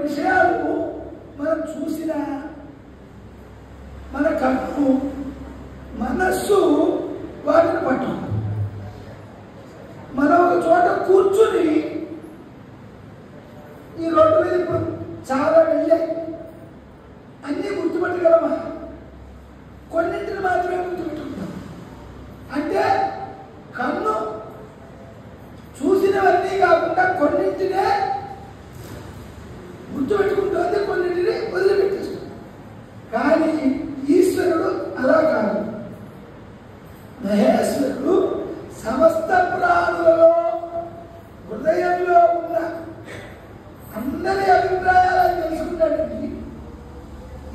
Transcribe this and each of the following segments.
విషయాలు మనం చూసిన మన కన్ను మనస్సు వాటిని పట్టు. మనం ఒక చోట కూర్చుని ఈ రోడ్డు మీద ఇప్పుడు చాలా వెళ్ళాయి, అన్నీ గుర్తుపెట్టగలమా? కొన్నింటిని మాత్రమే గుర్తుపెట్టుకుంటాం. అంటే కన్ను చూసినవన్నీ కాకుండా కొన్నింటినే గుర్తుపెట్టుకుంటుంది, కొన్నింటిని వదిలిపెట్టేస్తుంది. కానీ ఈశ్వరుడు అలా కాదు. మహేశ్వరుడు సమస్త ప్రాణులలో హృదయంలో ఉన్న అందరి అభిప్రాయాలను తెలుసుకుంటాడండి.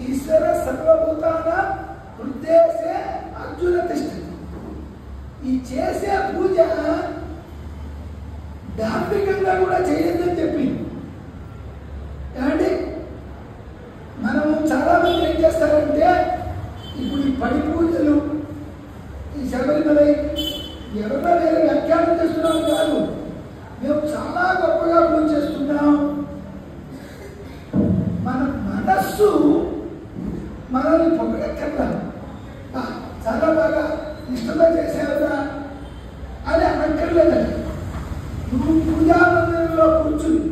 ఈశ్వర సర్వభూతాన హృదయసే అర్జున తిష్టతి. ఈ చేసే పూజ ధార్మికంగా కూడా చేయొద్దని చెప్పింది. ఏమండి, మనము చాలా మంది ఏం చేస్తారంటే ఇప్పుడు ఈ పడి పూజలు, ఈ శబరిమల ఎవరో వేరే వ్యాఖ్యానం చేస్తున్నాం కాదు, మేము చాలా గొప్పగా పూజ చేస్తున్నాం. మన మనస్సు మనల్ని పొగడక్కర్లా, చాలా బాగా ఇష్టంగా చేసేవరా అని అనక్కర్లేదండి. నువ్వు పూజా మందిరంలో కూర్చుని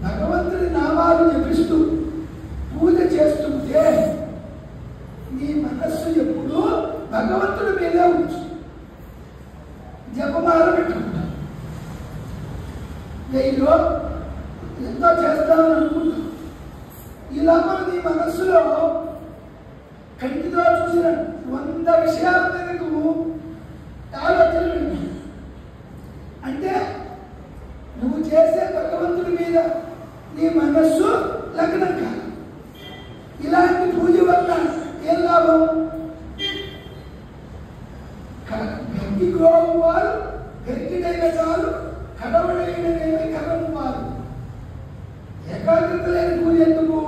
భగవంతుని నామాలు జపిస్తూ పూజ చేస్తుంటే నీ మనస్సు ఎప్పుడు భగవంతుడి మీదే ఉంచు. జపమాల పెట్టుకుంటా, నెయ్యిలో ఎంతో చేస్తామని అనుకుంటాం. ఈ లోపల నీ మనస్సులో కంటితో చూసిన 100 విషయాల మీదకు ఆలోచన పెట్టి, అంటే నువ్వు చేసే భగవంతుడి మీద నీ మనస్సు లగ్నం కాదు. ఇలాంటి పూజ వల్ల ఏం లాభం? గడ్డి గోవు వారు గడ్డిడైన చాలు, కడవడైనదేమి కర్రము వారు. ఏకాగ్రత లేని పూజ ఎందుకు?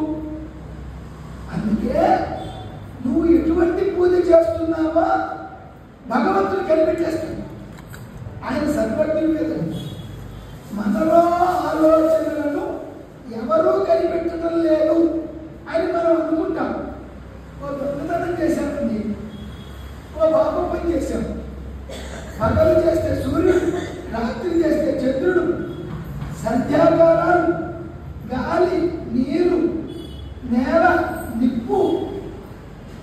అందుకే నువ్వు ఎటువంటి పూజ చేస్తున్నావో భగవంతుడు కనిపెట్టేస్తాడు. ఆయన సర్వజ్ఞుడు మీద మనలో ఆలోచనలను ఎవరూ కనిపెట్టడం లేదు అని మనం అనుకుంటాం. ఓ దొంగతనం చేశామండి, ఓ పాపం పని చేశాం. పగలు చేస్తే సూర్యుడు, రాత్రి చేస్తే చంద్రుడు, సంధ్యాకారాలు, గాలి, నీరు, నేల, నిప్పు,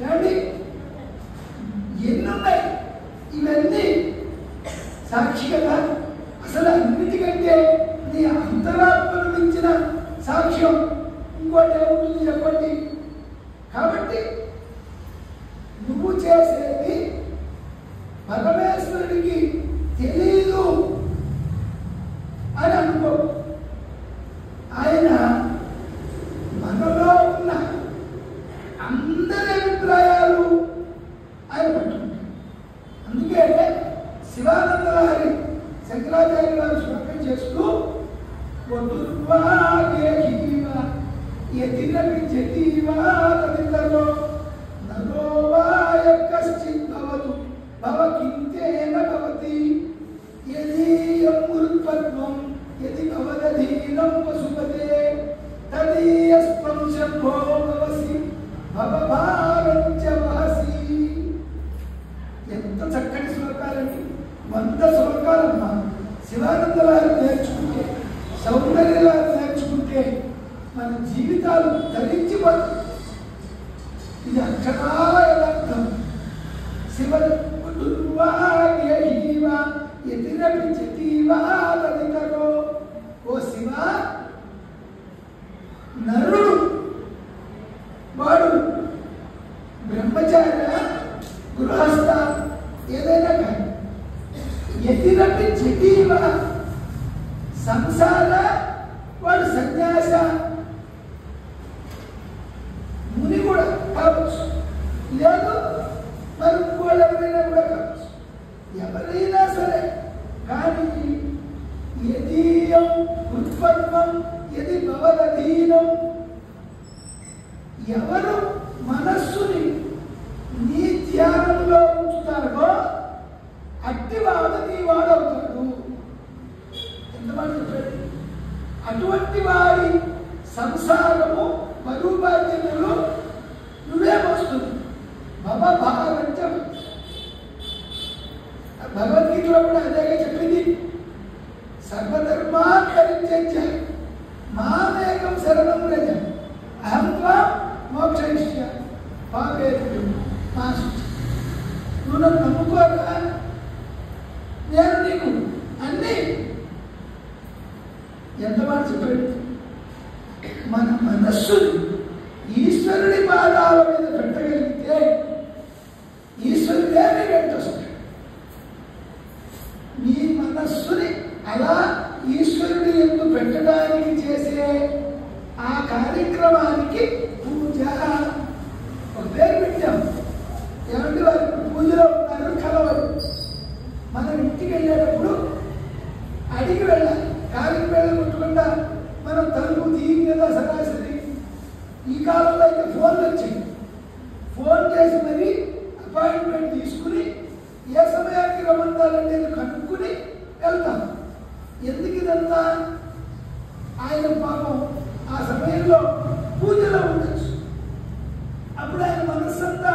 ఏమండి ఎన్నున్నాయి. ఇవన్నీ సాక్షి కదా. అసలు అన్నిటికంటే నీ అంతరాత్మను మించిన సాక్ష్యం ఇంకోటి ఏముంటుంది చెప్పండి? కాబట్టి నువ్వు చేసేది పరమేశ్వరుడికి తెలీదు అని అనుకో. ఆయన మనలో ఉన్న అందరి అభిప్రాయాలు ఆయన పట్టుకుంటారు. అందుకే శివానంద గారి శంకరాచార్య గారు శ్లోకం చేస్తూ ఎంత చక్కటి శ్లోకాలండి. 100 శ్లోకాలమ్మా. శివానంద గారు నేర్చుకుంటే, సౌందర్యాలు నేర్చుకుంటే మన జీవితాలు ధరించిపోతాయి. ఇది అక్షరాల యథార్థం. శివుడు ఓ శివ, నరుడు వాడు బ్రహ్మచార్య, గృహస్థ, ఏదైనా కానీ ఎతిరపి జటీవ సంసార, వాడు సన్యాస, ముని కూడా కావచ్చు, లేదు మరి ఇంకోళ్ళు ఎవరైనా కూడా కావచ్చు. ఎవరైనా సరే కానీ యదీయం ఉత్పన్నం యది భవదధీనం, ఎవరు మనస్సుని నీ ధ్యానంలో ఉంచుతారో అట్టివాడు నీ వాడవుతాడు. ఎంతమంది చెప్పాడు? అటువంటి వాడి సంసారము బరువు బాధ్యతలు నువ్వే వస్తుంది. మమ భారంతం భగవద్గీతలో కూడా అదేగా చెప్పింది. సర్వధర్మాన్ పరిత్యజ్య మామేకం శరణం వ్రజ అహం త్వాం మోక్షయిష్యామి పాపేభ్యో మా శుచి. నువ్వు నన్ను నమ్ముకోరా, నేను నీకు అన్నీ. ఎంత మాట చెప్పాడు. మన మనస్సుని ఈశ్వరుడి పాదాల మీద పెట్టగలిగితే ఈశ్వరుడే మీ వెంట వస్తాడు. మీ మనస్సుని అలా ఈశ్వరుడి యందు పెట్టడానికి చేసే ఆ కార్యక్రమానికి పూజ ఒక పేరు పెట్టాం. ఏమంటే వారు పూజలో ఉన్నారు, కలవరు. మనం ఇంటికి వెళ్ళేటప్పుడు అడిగి వెళ్ళాలి. కాలికి వెళ్ళకుండా మనం తలుపు తీయం కదా సరాసరి. ఈ కాలంలో అయితే ఫోన్లు వచ్చాయి. ఫోన్ చేసి మరి అపాయింట్మెంట్ తీసుకుని ఏ సమయానికి రమ్మంటారంటే కనుక్కుని వెళ్తాం. ఎందుకు ఇదంతా? ఆయన పాపం ఆ సమయంలో పూజలో ఉండొచ్చు. అప్పుడు ఆయన మనస్సంతా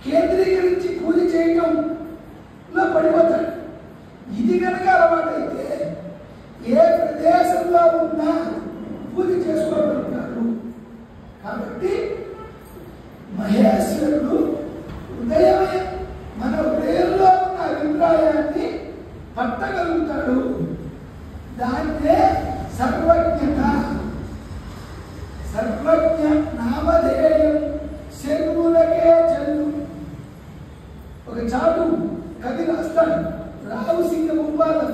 కేంద్రీకరించి పూజ చేయటంలో పడిపోతాడు. ఇది కనుక అలవాటైతే ఏ ప్రదేశంలో ఉన్నా పూజ చేసుకోగలుగుతారు. కాబట్టి మహేశ్వరుడు హృదయమే మన హృదయంలో ఉన్న అభిప్రాయాన్ని పట్టగలుగుతాడు. దాన్నే సర్వజ్ఞత. సర్వజ్ఞ నామధేయం శర్ములకే చల్లు. ఒక చాటు కవి రాస్తాడు రావు సింగ ఉపాధి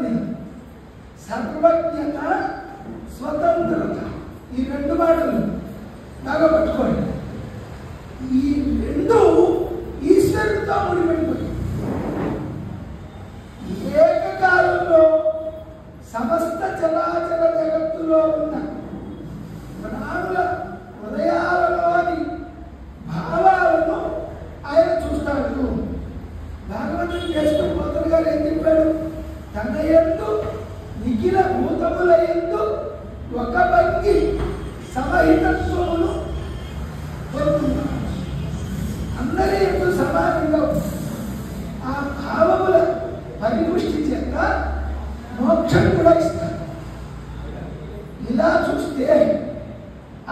మీద. సర్వజ్ఞత, స్వతంత్రత, ఈ రెండు మాటలు బాగా పట్టుకోండి. ఈ రెండు ఈశ్వరుడితో ముడిపెట్టుకోండి. ఏకకాలంలో సమస్త చరాచర జగత్తులో ఉన్న ప్రాణుల హృదయాలలోని భావాలను ఆయన చూస్తాడు. భగవంతుడు చేస్తూ పోతన గారు ఏం చెప్పాడు? తన యందు మిగిలిన భూతముల యందు ఒక భంగి సమహితత్వమును పొందుతున్నాడు. అందరి యందు సమానంగా ఆ భావముల పరిపుష్టి చేత మోక్షం కూడా ఇస్తారు. ఇలా చూస్తే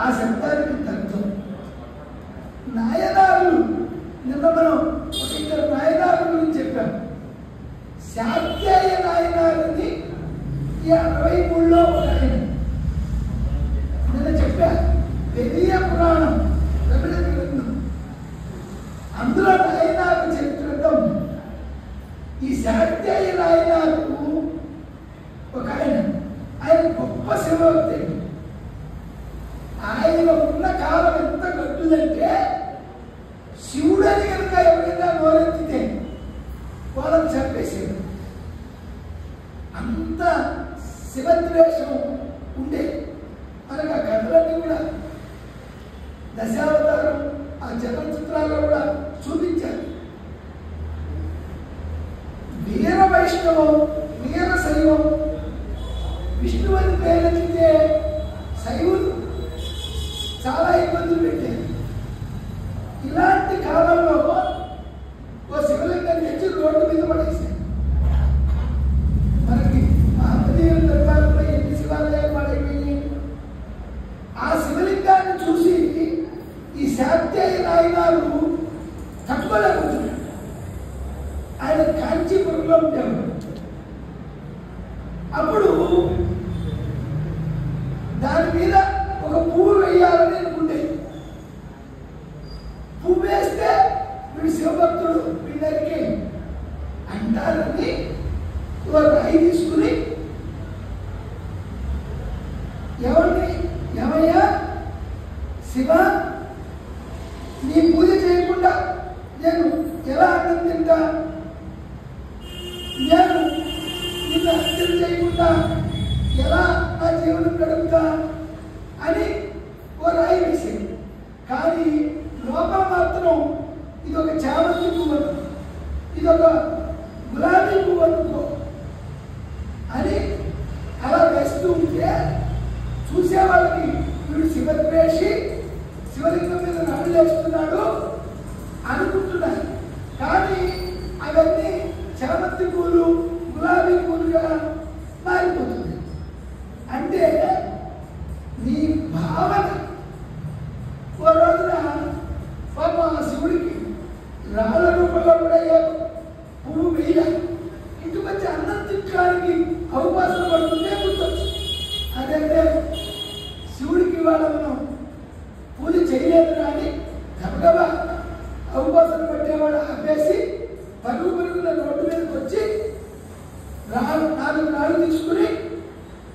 ఆ శబ్దానికి అర్థం నాయనారులు. నిన్న మనం ఒక ఇద్దరు నాయనారుల గురించి చెప్పాం. శాక్తేయ నాయనారుని ఈ 63లో ఒక ఆయన నిన్న చెప్పా. పెరియ పురాణం గ్రంథం, అందులో నాయనారు చరిత్రతో ఈ శాక్తేయ నాయనారుకు ఒక ఆయన గొప్ప శివభక్తి. ఆయన ఉన్న కాలం ఎంత గట్టుదంటే శివుడని కనుక ఎవరైనా నోరెత్తితే వాళ్ళని చంపేసేది. అంత శివద్వేషం ఉండే. మనకు ఆ కథలన్నీ కూడా దశావతారం ఆ చలనచిత్రాల్లో కూడా చూపించారు. వీర వైష్ణవం, వీర శైవం. విష్ణువని పేరెత్తితే శైవులు చాలా ఇబ్బందులు పెట్టారు. ఇలాంటి కాలంలో ఓ శివలింగం తెచ్చి రోడ్డు మీద పడేసారు. మనకి మహమ్మదీయుల దర్బార్లో ఎన్ని శివాలయాలు పడైపోయి ఆ శివలింగాన్ని చూసి ఈ శాక్తేయ నాయనారు తట్టుకోలేకపోతున్నాడు. ఆయన కాంచీపురంలో ఉండేవాడు. అప్పుడు దాని మీద ఒక పువ్వు వేయాలని అనుకుంటే పువ్వు వేస్తే వీడు శివభక్తుడు వీళ్ళకి అంటారని రాయి తీసుకుని ఏమయ్యా శివ, నీ పూజ చేయకుండా నేను ఎలా అన్నం తింటా? నేను నిన్ను అర్చన చేయకుండా ఎలా నా జీవనం గడుపుతా అని ఓ రాయి వేసింది. కానీ లోపల మాత్రం ఇది ఒక చామంతి పువ్వు, ఇది ఒక గులాబీ పువ్వు అనుకో అని అలా వేస్తూ ఉంటే పూలు గులాబీ పూలుగా మారిపోతుంది. అంటే నీ భావన ఓ రోజున పాప శివుడికి రాళ్ళ రూపంలో కూడా ఏ పువ్వు వేయాలి, ఇంటికి వచ్చి అన్నం తిట్టడానికి అవకాశం పడుతుందే గుర్తొచ్చు. అదంటే శివుడికి వాళ్ళ మనం పూజ చేయలేదు కానీ గబగబా అవకాశం పట్టేవాడు ఆపేసి పరుగు పరుగుల రోడ్డు మీదకి వచ్చి నాలుగు రాళ్ళు తీసుకుని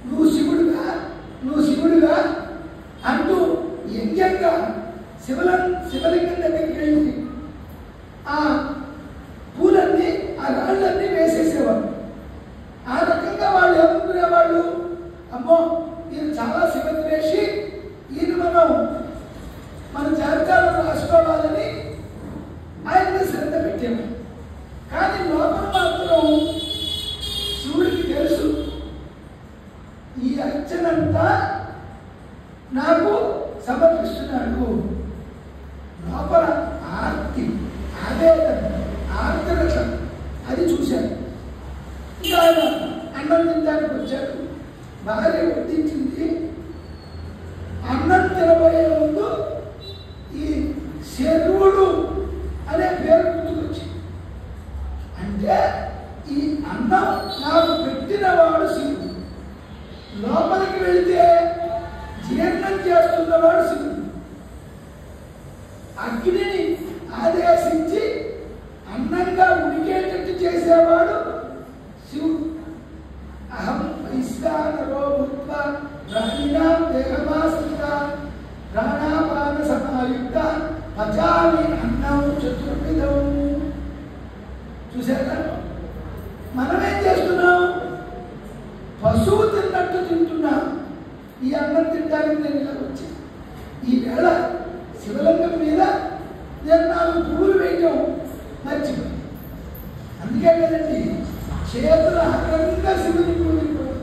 నువ్వు శివుడుగా అంటూ యజ్ఞంగా శివలింగం దగ్గరికి వెళ్ళి ఆ పూలన్నీ ఆ రాళ్ళన్నీ వేసేసేవాడు. ఆ రకంగా వాళ్ళు ఏమనుకునేవాళ్ళు, అమ్మో ఈయన చాలా శివద్వేషి, ఈయన మన జాబితాలో రాసుకోవాలని ఆయన్ని శ్రద్ధ పెట్టేవాడు. కానీ లోపల మాత్రం శివుడికి తెలుసు ఈ అర్చనంతా నాకు సమర్పిస్తున్నాడు. లోపల ఆర్తి, ఆవేదన, ఆర్ద్రత అది చూశాడు. ఇక ఆయన అన్నం తినడానికి వచ్చాడు. భార్య వడ్డించింది. అన్నం తినబోయే ముందు ఈ శరువుడు అనే పేరు గుర్తుకొచ్చింది. అంటే ఈ అన్నం నాకు పెట్టినవాడు శివుడు, లోపలికి వెళితే జీర్ణం చేస్తున్నవాడు శివుడు, అగ్నిని ఆదేశించి అన్నంగా ఉడికేటట్టు చేసేవాడు శివుడు. అహం వైశ్వానరో భూత్వా ప్రాణినాం దేహమాశ్రిత ప్రాణాపాన సమాయుక్త పచామి అన్నం చతుర్విధం. చూసారా, మనమేం చేస్తున్నాం? పశువు తిన్నట్టు తింటున్నాం. ఈ అన్నం తినడానికి నేను ఇలా వచ్చాను. ఈవేళ శివలింగం మీద నేను 4 పువ్వులు వేయటం మర్చిపోయి. అందుకే కదండి చేతుల అగ్రంగా శివుని పూజించడం,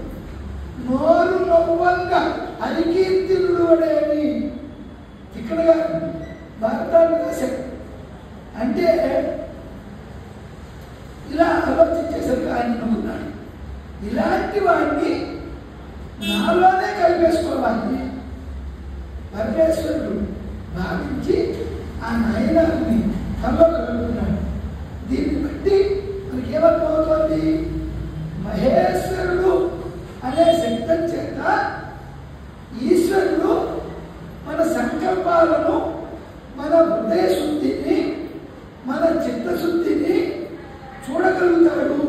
నోరు నవ్వంగా హరికీర్తినుడు అనేవి ఇక్కడ భారతాన్ని రాశారు. అంటే ఇలా ఆలోచించేసరికి ఆయన నమ్ముతున్నాడు, ఇలాంటి వాడిని నాలోనే కలిపేసుకోవాలి పరమేశ్వరుడు భావించి ఆ నాయనాన్ని కల్లో కలుగుతున్నాడు. దీన్ని బట్టి మనకి ఏమర్థమవుతోంది? మహేశ్వరుడు అనే శబ్దం చేత ఈశ్వరుడు మన సంకల్పాలను, మన హృదయ శుద్ధిని, మన చిత్తశుద్ధిని చూడగలుగుతాడు.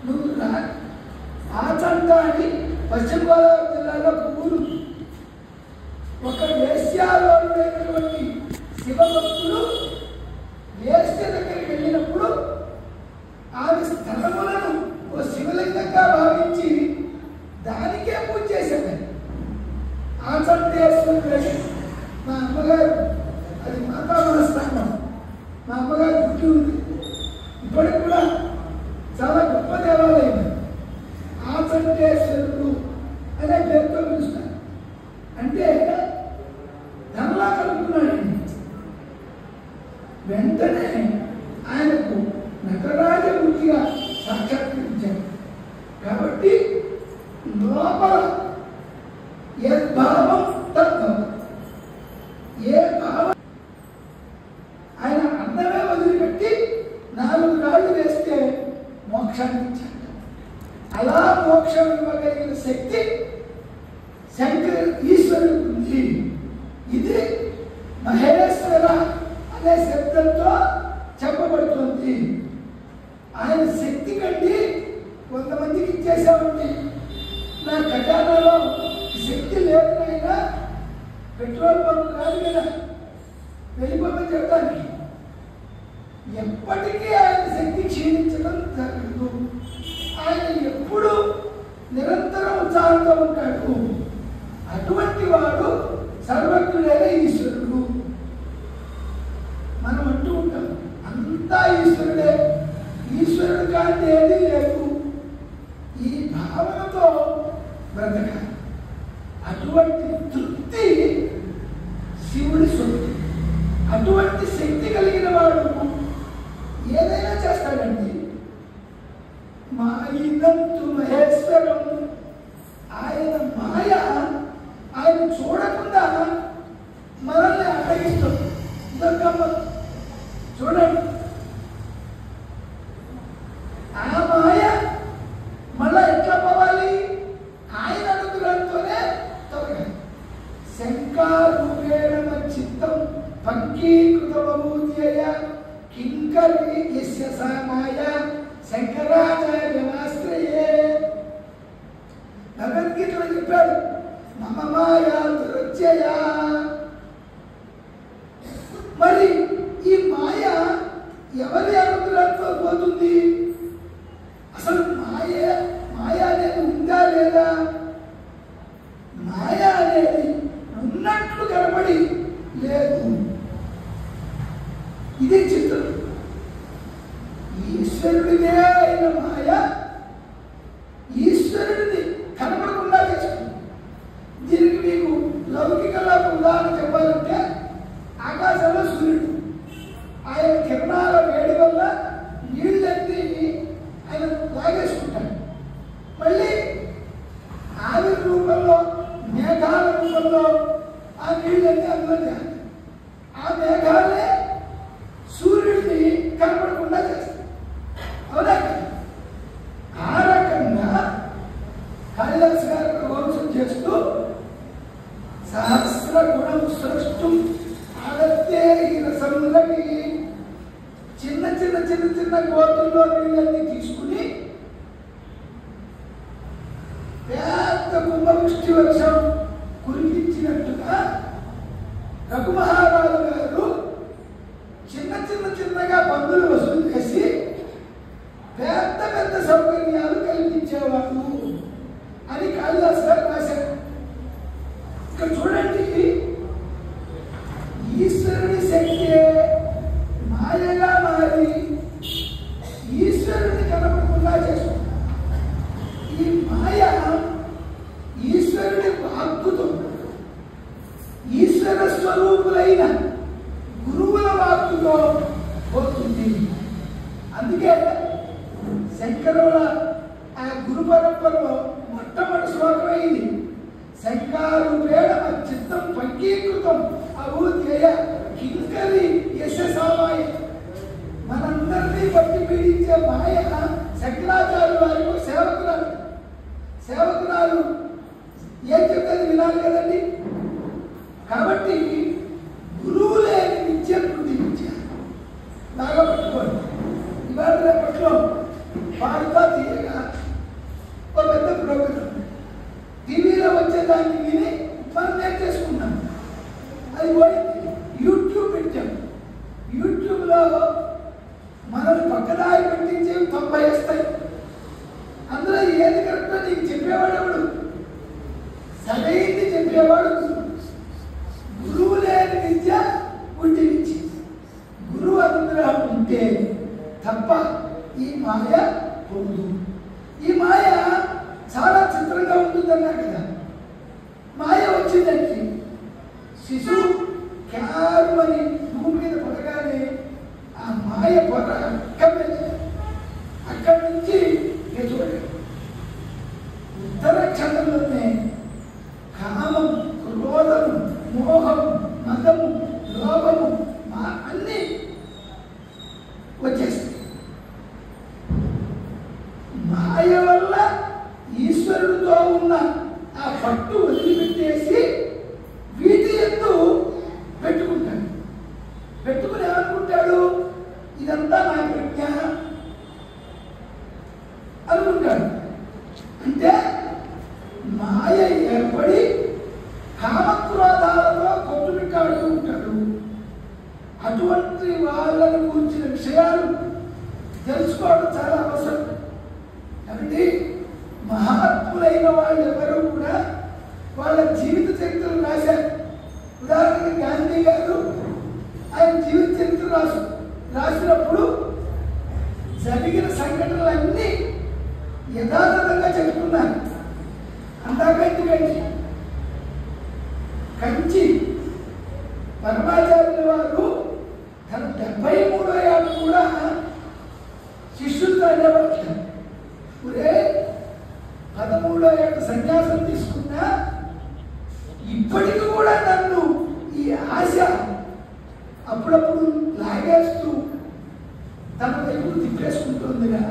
నువ్వు ఆచంటాన్ని పశ్చిమ గోదావరి జిల్లాలో పువ్వులు ఒక వేశ్యాలోనైనటువంటి శివభక్తులు వేశ్య దగ్గరికి వెళ్ళినప్పుడు ఆమె స్థలములను ఓ శివలింగంగా భావించి దానికే పూజ చేశాను. ఆచంటేశ్వరుడు మా అమ్మగారు, అది మాతామనస్థానం, మా అమ్మగారు పుట్టి ఉంది. ఇప్పటికి కూడా చాలా గొప్ప దేవాలయం. ఆచంటేశ్వరుడు అనే పేరుతో పిలుస్తారు. అంటే ధనలా కలుపుతున్నాడండి. వెంటనే ఆయనకు నటరాజమూర్తిగా సాక్షాత్కరించాడు. కాబట్టి లోపల యద్భావం తద్భవం, ఏ భావం ఆయన అన్నమే వదిలిపెట్టి 4 రాళ్ళు వేస్తే మోక్షాన్ని ఇచ్చాడు. అలా మోక్షం ఇవ్వగలిగిన శక్తి ఈశ్వరుడికి ఉంది. ఇది మహేశ్వర అనే శబ్దంతో చెప్పబడుతుంది. ఆయన శక్తి కండి కొంతమందికి ఇచ్చేసామండి. నా ఖజానాలో శక్తి లేదు నాయనా, పెట్రోల్ బంక్ కాదు కదా వెళ్ళిపోమని చెప్పడానికి. ఎప్పటికీ ఆయన శక్తి క్షీణించడం జరగదు. ఆయన ఎప్పుడు నిరంతరం ఉత్సాహంతో ఉంటాడు. అటువంటి వాడు సర్వజ్ఞుడైన ఈశ్వరుడు. మనం అంటూ ఉంటాం అంతా ఈశ్వరుడే, ఈశ్వరుడు కాంతి ఏది లేదు. ఈ భావనతో బ్రతకాలి. అటువంటి తృప్తి శివుడి సొత్తు. అటువంటి శక్తి కలిగిన వాడు ఏదైనా చేస్తాడండి. మాయినంతు మహేశ్వరం. ఆయన మాయ ఆయన చూడకుండా మనల్ని అడగిస్తాం. దుర్గమ్మ చూడండి, ఆ మాయ మళ్ళా ఎట్లా పోవాలి? ఆయన అనుగ్రహంతోనే తొలగాలి. శంకారూపేణ చిత్తం పంకీకృతమూర్త్యయ కింకరి యస్య సా మాయ శంకరాచార్యమాశ్రయే. భగవద్గీతలో చెప్పాడు, మమ మాయా దురత్యయ. మరి ఈ మాయ ఎవరి అనుగ్రహంతో పోతుంది? అసలు మాయ అనేది ఉందా లేదా? మాయ అనేది ఉన్నట్లు కనబడి లేదు. ఇది చిత్రం. ఈశ్వరుడిదే అయిన మాయ ఈశ్వరుడిని కనబడకుండా చేస్తుంది. దీనికి మీకు లౌకికంగా ఉదాహరణ చెప్పాలంటే, ఆకాశంలో సూర్యుడు, ఆయన కిరణాల వేడి వల్ల నీళ్ళన్నీ ఆయన లాగేసుకుంటాడు. మళ్ళీ ఆవిరి రూపంలో మేఘాల రూపంలో ఆ నీళ్ళన్నీ అందులో చేస్తాయి. ఆ మేఘాలే సూర్యుడిని కనపడకుండా చేస్తాయి. అవునా? ఆ రకంగా కాళిదాస్ గారు వంశం చేస్తూ సహస్ర గుణం సృష్టి ఆదత్తే ఈ రసములకి చిన్న చిన్న చిన్న చిన్న గోతుల్లో నీళ్ళన్నీ తీసుకుని పెద్ద కుంభవృష్టి వర్షం కురిపించినట్టుగా రఘుమహారాజు గారు చిన్న చిన్న చిన్నగా పన్నులు వసూలు చేసి పెద్ద పెద్ద సౌకర్యాలు కల్పించేవాడు అని కాళిదాస్ గారు రాశారు. ఇక్కడ చూడండి, ఈశ్వరుడి శక్తి మాయగా మారి ఈశ్వరుడిని కనపడకుండా చేస్తుంది. ఈ మాయ ఈశ్వరుడి వాక్కుతో ఈశ్వర స్వరూపులైన గురువుల వాక్కుతో పోతుంది. అందుకే శంకరుల ఆ గురు పరంపరలో మొట్టమొదటి శ్లోకం అయింది, శంకారూపేణ చిత్తం పంకీకృతం అభూత్యయ కింకరి యస్య సా మాయ. మనందరినీ బట్టి పీడించే మాయ శంకరాచార్య వారికి సేవకురాలు. సేవకురాలు ఏం చెప్తే వినాలి కదండి. కాబట్టి గురువు లేని విద్య విద్య బాగా పట్టుకోండి. ఇవాళ రేపట్లో పాడుతా తీయగా ఒక పెద్ద ప్రోగ్రాం టీవీలో వచ్చేదాన్ని విని మనం నేర్చేసుకున్నాం. అది పోయింది. యూట్యూబ్ పెట్టాం. యూట్యూబ్లో మనల్ని పక్కదారి పెట్టించేవి 90 వస్తాయి. అందులో ఏది కరెక్టో నీకు చెప్పేవాడు ఎవడు? సరైనది చెప్పేవాడు గురువు లేని విద్య ఉండి విద్య. గురువు అనుగ్రహం ఉంటే తప్ప ఈ మాయ పోదు. ఈ మాయ చాలా చిత్రంగా ఉంటుందన్నారు కదా. మాయ వచ్చిందంటే శిశువు క్యారు అని భూమి మీద పడగానే ఆ మాయ పొర అక్కడి నుంచి చూడండి, ఉత్తర క్షణంలోనే కామం, క్రోధము, మోహము, మదము, లోభము అన్నీ వచ్చేస్తాయి. మాయ వల్ల ఈశ్వరుడితో ఉన్న ఆ పట్టు వదిలిపెట్టేసి వీటి ఎందు పెట్టుకుంటాడు. పెట్టుకుని ఏమనుకుంటాడు? ఇదంతా నా ప్రజ్ఞ అనుకుంటాడు. అంటే మాయ ఏర్పడి కామక్రోధాలతో కొట్టుమిట్టాడుతూ ఉంటాడు. అటువంటి వాళ్ళను గురించిన విషయాలు తెలుసుకోవడం చాలా అవసరం. కాబట్టి మహాత్ములైన వాళ్ళు ఎవరు కూడా వాళ్ళ జీవిత చరిత్రలు రాశారు. ఉదాహరణకి గాంధీ గారు ఆయన జీవిత చరిత్ర రాసినప్పుడు జరిగిన సంఘటనలన్నీ యథాతథంగా చెప్పుకున్నారు. అంతకంటే కంచి పరమాచార్యుల వారు తన 73వ ఏట కూడా శిష్యులతో అనేవారు, 30 ఏళ్ళ సన్యాసం తీసుకున్నా ఇప్పటికి కూడా నన్ను ఈ ఆశ అప్పుడప్పుడు లాగేస్తూ తన వైపు తిప్పేసుకుంటుందిగా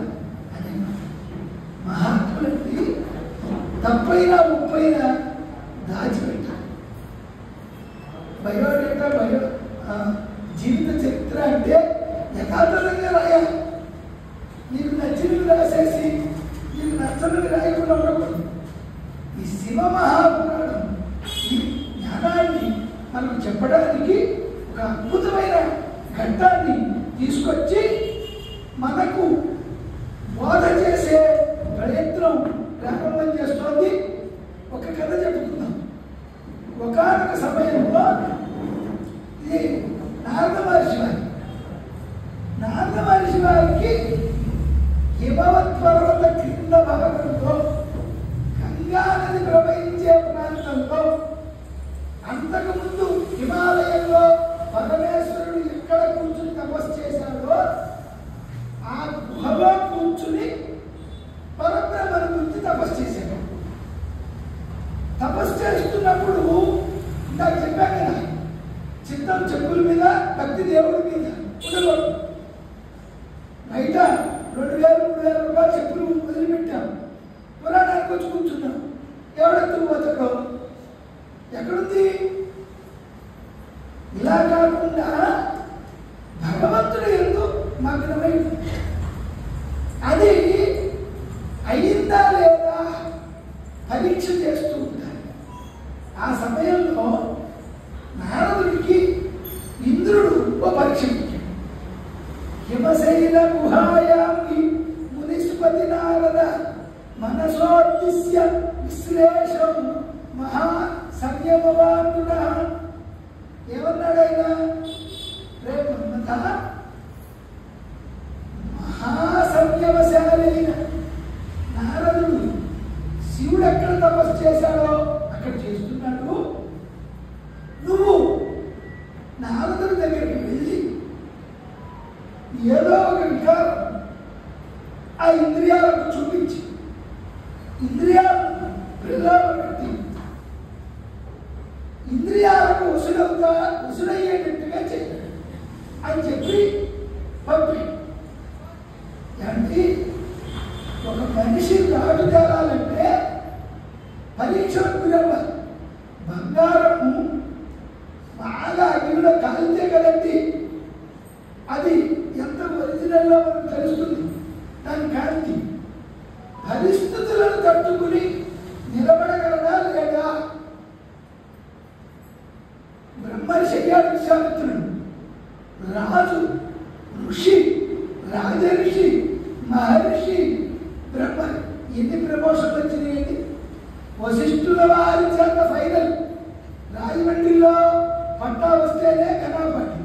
అని మహాత్ములండి తప్పైనా ముప్పైనా దాచిపెట్టాలి. బయోడేటా జీవిత చరిత్ర అంటే యథాతథంగా రాయాలి. నీకు నచ్చినవి రాసేసి నీకు నచ్చనివి రాయకుండా ఉండకూడదు. ఈ శివ మహాపురాణం ఈ జ్ఞానాన్ని మనం చెప్పడానికి ఒక అద్భుతమైన ఘట్టాన్ని తీసుకొచ్చి మనకు బోధ చేసే ప్రయత్నం ప్రారంభం చేస్తోంది. ఒక కథ చెప్పుకుందాం. ఒకానొక సమయంలో ఇది నారద మహర్షి వారికి హిమవత్ పర్వత క్రింద భాగంలో గంగా నది ప్రవహించే ప్రాంతంలో అంతకుముందు హిమాలయంలో పరమేశ్వరుడు ఎక్కడ కూర్చుని తపస్సు చేశాడో ఆ గుహలో కూర్చుని పరబ్రహ్మను గురించి తపస్సు చేశాడు. తపస్సు చేస్తున్నప్పుడు ఇందాక చెప్పాను కదా, చిత్తం చెప్పుల మీద, భక్తి దేవుడి మీద ఉండకూడదు. బయట 2000-3000 రూపాయలు చెప్పులు వదిలిపెట్టాం, పురాణానికి వచ్చి కూర్చున్నాం. ఎవడెత్తుకు పోతాడో ఎక్కడుంది? ఇలా కాకుండా భగవంతుడు ఎందు మగ్నమై అది అయిందా లేదా పరీక్ష చేస్తూ ఉంటారు. ఆ సమయంలో నారదుడికి ఇంద్రుడు ఓ పరీక్ష పెట్టాడు. హిమశైల గుహాయామి మునిస్పతి నారద మనసోద్దిశ్య విశ్లేషం మహా సంయమవానుడ. ఏమన్నాడైనా? రే మన్మథ, మహాసంయమశాలైన నారదుడు శివుడు ఎక్కడ తపస్సు చేశాడో అక్కడ చేస్తున్నాడు. నువ్వు నారదుడి దగ్గరికి వెళ్ళి ఏదో ఒక వికారం ఆ ఇంద్రియాలకు చూపించి ఇంద్రియాలను ప్రలోభపెట్టి ఇంద్రియాలకు వసుడయ్యేటట్టుగా చేయాలి అని చెప్పి పంపి. అంటే ఒక మనిషి రాటు తేలాలంటే పరీక్షలకు గురవ్వాలి. బంగారము బాగా అగ్నిలో కాలితే కదండి అది ఎంత ఒరిజినల్లో మనకు తెలుస్తుంది. దాని కాంతి పరిస్థితులను తట్టుకుని నిలబడగలదా లేదా? బ్రహ్మర్షి అయ్యాడు విశ్వామిత్రుడు. రాజు, ఋషి, రాజర్షి, మహర్షి, బ్రహ్మ, ఎన్ని ప్రమోషన్లు వచ్చినాయండి? వశిష్ఠుల వారి చేత ఫైనల్ రాజమండ్రిలో పట్టా వస్తేనే ఘనాపాటి,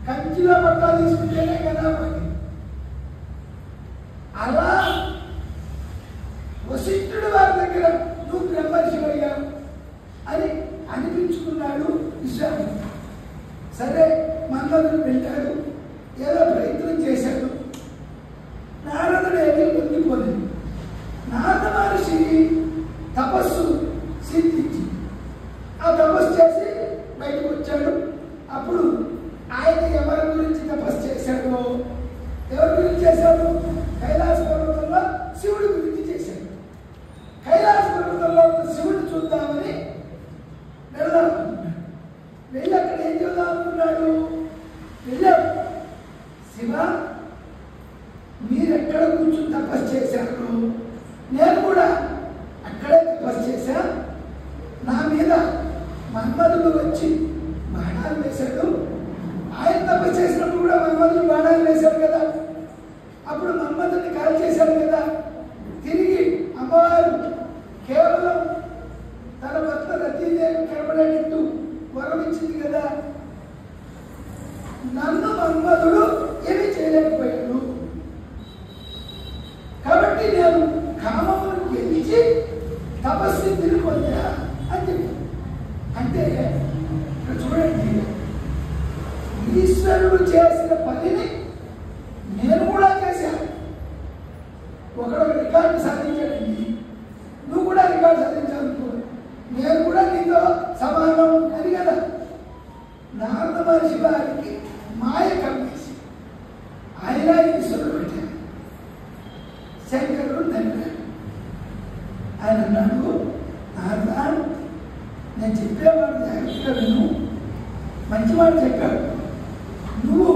కంచిలో పట్టా తీసుకుంటేనే ఘనాపాటి. అలా వశిష్ఠుడు వారి దగ్గర నువ్వు బ్రహ్మర్షివయ్యా అని అనిపించుకున్నాడు విశ్వామిత్రుడు. సరే, మన్మధుడు వెళ్ళాడు, ఏదో ప్రయత్నం చేశాడు. నారదుడు ఏమీ పొందిపోలేదు. నారద మహర్షి తపస్సు సిద్ధించి ఆ తపస్సు చేసి బయటకు వచ్చాడు. అప్పుడు ఆయన ఎవరి గురించి తపస్సు చేశాడు? ఎవరి గురించి చేశాడు? కైలాస పర్వతంలో శివుడి గురించి చేశాడు. కైలాస పర్వతంలో శివుడిని చూద్దామని వెళ్దామనుకున్నాడు. వెళ్ళి అక్కడ ఏం చూద్దాం అనుకున్నాడు? వెళ్ళాడు. శివ, మీరెక్కడ కూర్చుని తపస్సు చేశారు? నేను కూడా అక్కడే తపస్సు చేశా. నా మీద మన్మధుడు వచ్చి బాణాలు వేశాడు. ఆయన తపస్సు చేసినప్పుడు కూడా మన్మధుడు బాణాలు వేశాడు కదా, అప్పుడు మన్మధుడిని కాల్ చేశాడు కదా. తిరిగి అమ్మవారు కేవలం తన భర్త రతీదేవి కనబడేటట్టు వరం ఇచ్చింది కదా. నన్ను మన్మధుడు ఏమీ చేయలేకపోయాడు. కాబట్టి నేను కామమును గెలిచి తపస్సిద్ధిని పొందా అని చెప్పాను. అంటే ఇక్కడ చూడండి, ఈశ్వరుడు చేసిన పనిని నేను కూడా చేశాను. ఒకడు రికార్డు సాధించాడండి. నువ్వు కూడా రికార్డు సాధించాలనుకో, నేను కూడా నీతో సమానం అని కదా. నారద మహర్షి వారికి మాయ కమ్మేసి ఆయన ఈశ్వరుడు పెట్టారు. శంకరుడు నడిపాడు. ఆయన అన్నాడు, నారద నేను చెప్పేవాడు జాగ్రత్తగా విను, మంచివాడు చెప్పాడు. నువ్వు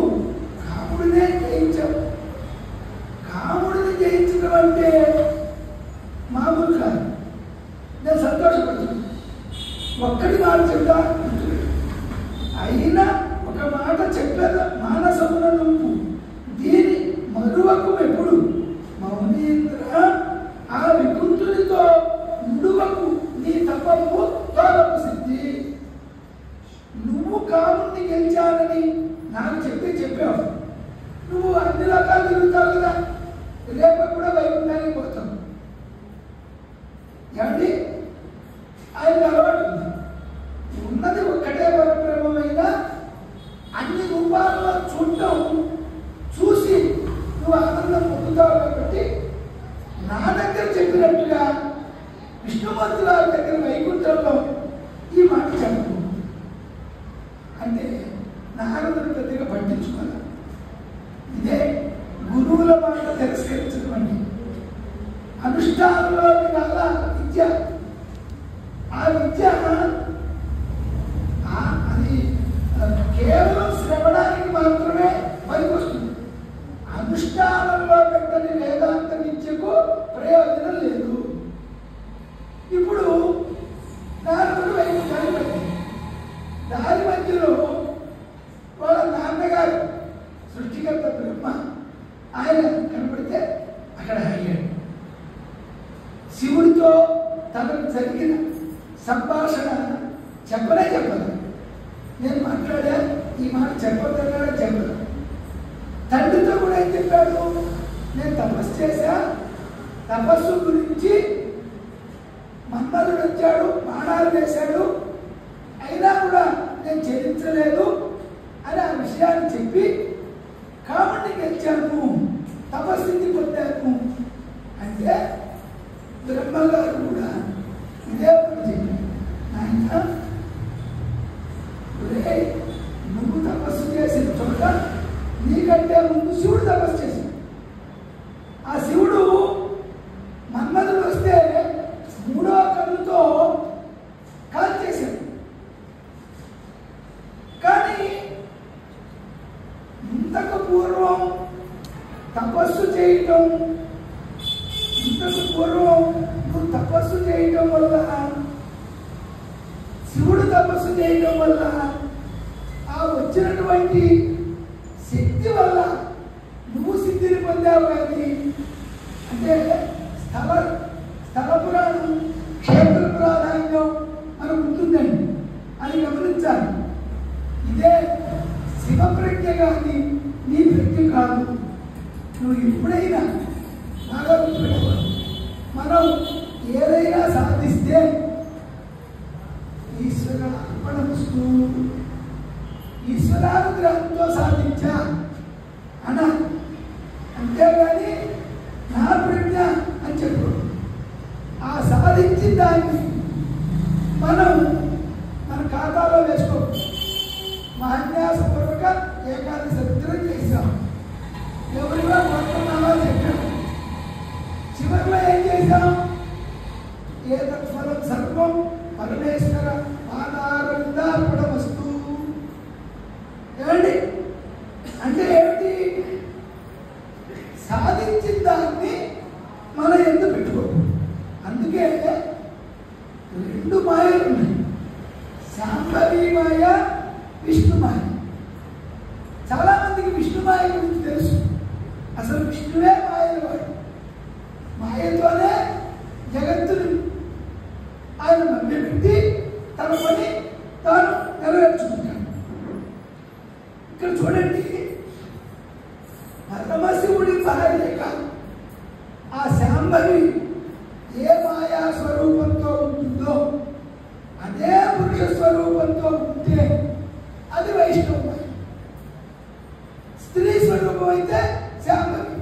కాముడినే జయించావు. కాముడిని జయించడం అంటే మామూలు కాదు. నేను సంతోషపడుతున్నాను. ఒక్కడి మాట చెప్తా, అయినా ఒక మాట చెప్పేద మానసమున నువ్వు దీని మరువకు ఎప్పుడు మౌనీంద్ర ఆ వికుంఠునితో నుడువకు నీ తపము తోలపు సిద్ధి. నువ్వు కాముడిని గెలిచానని నాకు చెప్పావు. నువ్వు అన్ని రకాలు తిరుగుతావు కదా, రేపు కూడా వైకుంఠానికి పోతావు. ఏమండి, ఆయన అలవాటు ఉంది. ఉన్నది ఒక్కటే పరబ్రహ్మమైన అన్ని రూపాల్లో చూడటం చూసి నువ్వు ఆనందం పొందుతావు. కాబట్టి నా దగ్గర చెప్పినట్టుగా విష్ణుమూర్తి వారి దగ్గర వైకుంఠంలో ఈ మాట చెప్పు అంటే నారదుడు పెద్దగా పట్టించుకోవాలి. ఇదే గురువుల మాట తిరస్కరించడం అంటే. అనుష్ఠానంలో కాల విద్య, ఆ విద్య అది కేవలం శ్రవణానికి మాత్రమే పనికొస్తుంది. అనుష్ఠానంలో పెట్టని వేదాంత విద్యకు ప్రయోజనం లేదు. ఇప్పుడు నారదుడు వైకుంఠానికి వెళ్ళింది. దాని మధ్యలో వాళ్ళ నాన్నగారు సృష్టికర్త బ్రహ్మ ఆయన కనపడితే అక్కడ అయ్యాడు. శివుడితో తనకు జరిగిన సంభాషణ చెప్పలేదు. నేను మాట్లాడా, ఈ మాట చెప్పొద్దన్నాడా, చెప్పలేదు. తండ్రితో కూడా ఏం చెప్పాడు, నేను తపస్సు చేశా, తపస్సు గురించి మన్మధుడు వచ్చాడు, బాణాలు వేశాడు, అయినా కూడా నేను చెల్లించలేదు అని ఆ విషయాన్ని చెప్పి కాముడిని గెలిచాను, తపస్సుని పొందాను అంటే బ్రహ్మగారు కూడా ఇదే పని చెప్పారు. ఆయన నువ్వు తపస్సు చేసిన చోట నీకంటే ముందు శివుడు తపస్సు చేశాడు. ఆ శివుడు మన్మధుడు వస్తే మూడో కన్నుతో కాల్ చేశాడు. కానీ ఇంతకు పూర్వం తపస్సు చేయటం, నువ్వు తపస్సు చేయటం వల్ల, శివుడు తపస్సు చేయటం వల్ల ఆ వచ్చినటువంటి శక్తి వల్ల నువ్వు సిద్ధిని పొందావు. కానీ అంటే స్థల పురాణం, క్షేత్ర ప్రాధాన్యం మనకు ఉంటుందండి అని గమనించాలి. ఇదే శివ ప్రజ్ఞ కానీ నీ ప్రజ్ఞ కాదు. నువ్వు ఎప్పుడైనా బాగా గుర్తుపెట్టుకోవాలి, మనం ఏదైనా సాధిస్తే ఈశ్వర అర్పణమస్తు, ఈశ్వరానుగ్రహంతో సాధించా అనాలి. అంతేగాని నా ప్రజ్ఞ అని చెప్పు. ఆ సాధించిన దాన్ని మనం మన ఖాతాలో వేసుకోవచ్చు. మహాన్యాసపూర్వక ఏకాదశి విగ్రహం చేశాం, ఎవరిగా వర్తమానా చెప్పాం. చివరిలో ఏం చేశాం, ఏ తత్ఫలం సర్వం పరమేశ్వర పాదారవిందార్పణమస్తు. ఏమండి అంటే ఏమిటి, సాధించిన దాన్ని మనం ఎందుకు పెట్టుకోము. అందుకే రెండు మాయలు ఉన్నాయి, శాంభవి మాయ, విష్ణు మాయ. చాలా మందికి విష్ణు మాయ గురించి తెలుసు. అసలు విష్ణువే మాయలు వాడు. మాయతోనే జగత్తుని ఆయన మభ్యపెట్టి తన పని తాను నెరవేర్చుకుంటాడు. ఇక్కడ చూడండి, పరమశివుడి భార్య కాదు ఆ శాంభవి ఏ మాయా స్వరూపంతో ఉంటుందో అదే పురుష స్వరూపంతో ఉంటే అది వైష్ణవ మాయ. స్త్రీ స్వరూపం అయితే శాంభవి,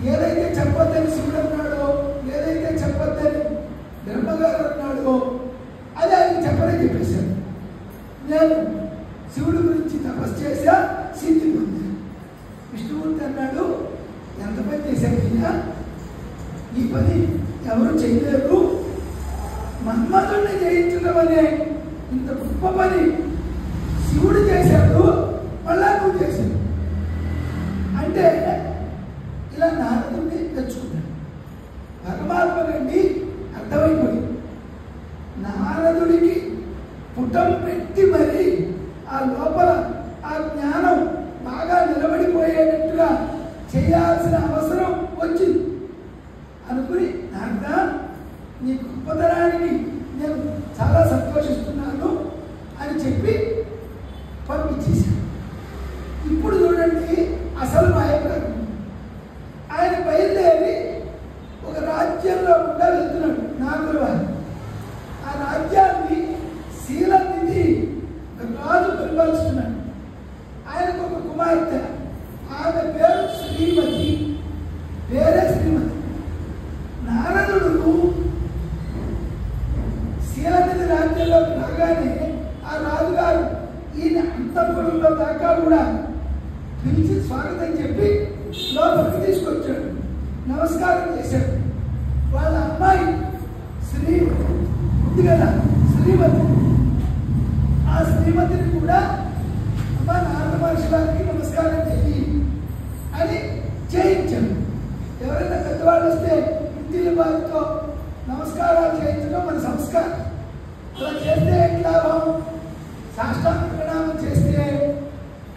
ఏదైతే చెప్పొద్దని శివుడు అన్నాడో, ఏదైతే చెప్పొద్దని బ్రహ్మగారు అన్నాడో అది ఆయన చెప్పని చెప్పేశాడు. నేను శివుడి గురించి తపస్సు చేశా, సిద్ధి పొందాను. విష్ణుమూర్తి అన్నాడు, ఎంత పని చేశాడు, ఈ పని ఎవరు చేయలేరు, మన్మధుడిని జయించడం అనే ఇంత గొప్ప పని శివుడు చేశాడు, మళ్ళా నువ్వు చేశాడు అంటే ఇలా నారదుడిని తెచ్చుకున్నాడు. పరమాత్మకండి అర్థమైపోయింది. నారదుడికి పుటం పెట్టి మరి ఆ లోపల ఆ జ్ఞానం బాగా నిలబడిపోయేటట్టుగా చేయాల్సిన అవసరం వచ్చింది అనుకుని, నారద నీ గొప్పతనానికి నేను చాలా సంతోషిస్తున్నాను అని చెప్పి పంపించేశాను. ఇప్పుడు చూడండి అసలు మాయప్రారం. ఆయన బయలుదేరి ఒక రాజ్యంలో కూడా వెళ్తున్నాడు నారదుల వారు. ఆ రాజ్యాన్ని శీలనిధి ఒక రాజు పరిపాలిస్తున్నాడు. ఆయనకు ఒక కుమార్తె, ఆమె పేరు శ్రీమతి, పేరే శ్రీమతి. నారదుడు శీలనిధి రాజ్యంలోకి రాగానే ఆ రాజుగారు ఈయన అంతఃపురంలో దాకా కూడా పిలిచి స్వాగతం చెప్పి లోపలికి తీసుకొచ్చాడు, నమస్కారం చేశాడు. వాళ్ళ అమ్మాయి శ్రీమతి ఉంది కదా, శ్రీమతి, ఆ శ్రీమతిని కూడా అమ్మ నారద మహర్షి గారికి నమస్కారం చెయ్యి అని చేయించాడు. ఎవరైనా పెద్దవాళ్ళు వస్తే ఇంటిల వారితో నమస్కారాలు చేయించడం మన సంస్కారం. అలా చేస్తే ఏంటి లాభం? సాష్టాంగ ప్రణామం చేస్తే